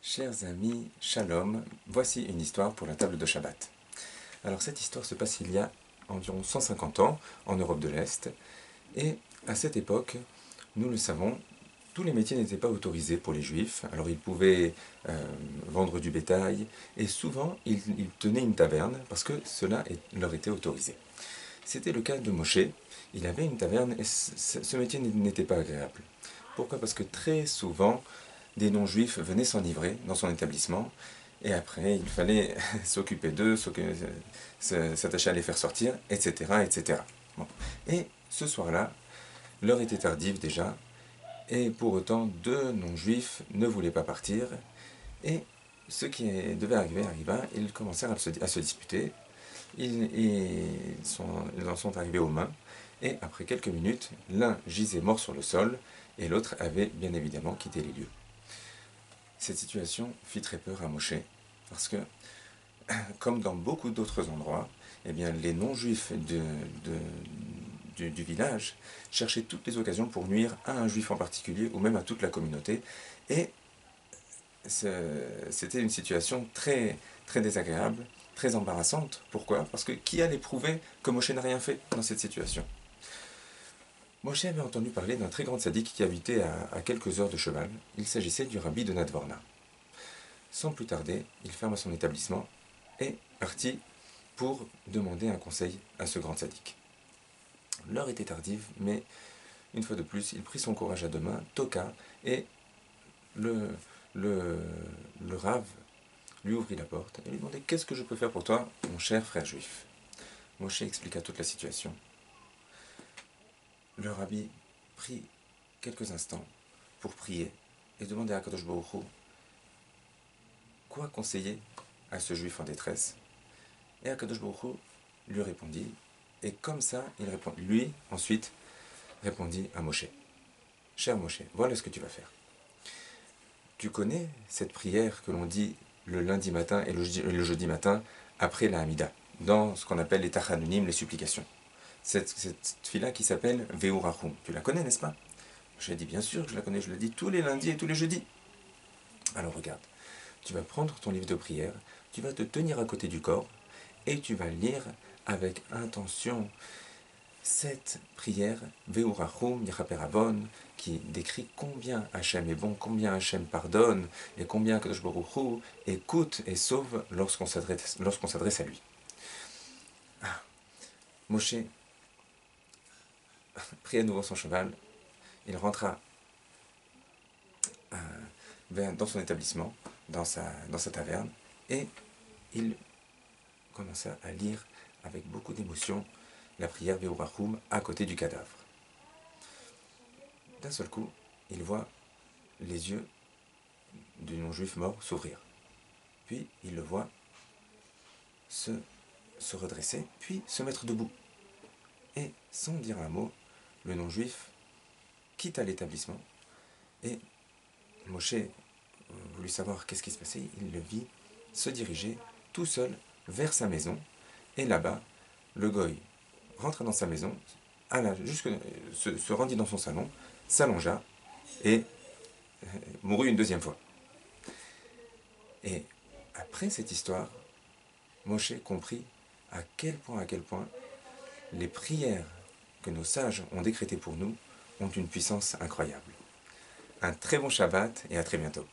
Chers amis, Shalom, voici une histoire pour la table de Shabbat. Alors cette histoire se passe il y a environ 150 ans en Europe de l'Est, et à cette époque, nous le savons, tous les métiers n'étaient pas autorisés pour les Juifs. Alors ils pouvaient vendre du bétail, et souvent ils tenaient une taverne parce que cela leur était autorisé. C'était le cas de Moshe. Il avait une taverne et ce métier n'était pas agréable. Pourquoi? Parce que très souvent, des non-juifs venaient s'enivrer dans son établissement, et après, il fallait s'occuper d'eux, s'attacher à les faire sortir, etc. etc. Bon. Et ce soir-là, l'heure était tardive déjà, et pour autant, deux non-juifs ne voulaient pas partir, et ce qui devait arriver arriva. Ils commencèrent à se disputer. Ils en sont arrivés aux mains, et après quelques minutes, l'un gisait mort sur le sol, et l'autre avait bien évidemment quitté les lieux. Cette situation fit très peur à Moshe, parce que, comme dans beaucoup d'autres endroits, eh bien, les non-juifs du village cherchaient toutes les occasions pour nuire à un juif en particulier, ou même à toute la communauté, et c'était une situation très, très désagréable, très embarrassante. Pourquoi? Parce que qui allait prouver que Moshe n'a rien fait dans cette situation? Moshe avait entendu parler d'un très grand sadique qui habitait à quelques heures de cheval. Il s'agissait du rabbi de Nadvorna. Sans plus tarder, il ferma son établissement et partit pour demander un conseil à ce grand sadique. L'heure était tardive, mais une fois de plus, il prit son courage à deux mains, toqua, et le, le, le rave lui ouvrit la porte et lui demandait: « Qu'est-ce que je peux faire pour toi, mon cher frère juif ?» Moshe expliqua toute la situation. Le rabbi prit quelques instants pour prier et demander à Kadosh Baruch Hu quoi conseiller à ce juif en détresse. Et Akadosh Baruch Hu lui répondit, et comme ça, lui ensuite répondit à Moshe: « Cher Moshe, voilà ce que tu vas faire. Tu connais cette prière que l'on dit le lundi matin et le jeudi matin après la Hamida, dans ce qu'on appelle les Tachanunim, les supplications. Cette fila qui s'appelle Ve'urachum. Tu la connais, n'est-ce pas? » J'ai dit: « Bien sûr que je la connais, je la dis tous les lundis et tous les jeudis. » Alors regarde, tu vas prendre ton livre de prière, tu vas te tenir à côté du corps, et tu vas lire avec intention cette prière, Ve'urachum Yichaper Avon, qui décrit combien Hachem est bon, combien Hachem pardonne, et combien Kadosh Baruch Hu écoute et sauve lorsqu'on s'adresse à lui. Moshe prit à nouveau son cheval, il rentra dans son établissement, dans sa taverne, et il commença à lire avec beaucoup d'émotion la prière Ve'urachum à côté du cadavre. D'un seul coup, il voit les yeux du non-juif mort s'ouvrir. Puis il le voit se redresser, puis se mettre debout. Et sans dire un mot, le non-juif quitta l'établissement, et Moshe voulut savoir qu'est-ce qui se passait. Il le vit se diriger tout seul vers sa maison, et là-bas, le goy rentra dans sa maison, se rendit dans son salon, s'allongea et mourut une deuxième fois. Et après cette histoire, Moshe comprit à quel point les prières que nos sages ont décrétées pour nous ont une puissance incroyable. Un très bon Shabbat et à très bientôt.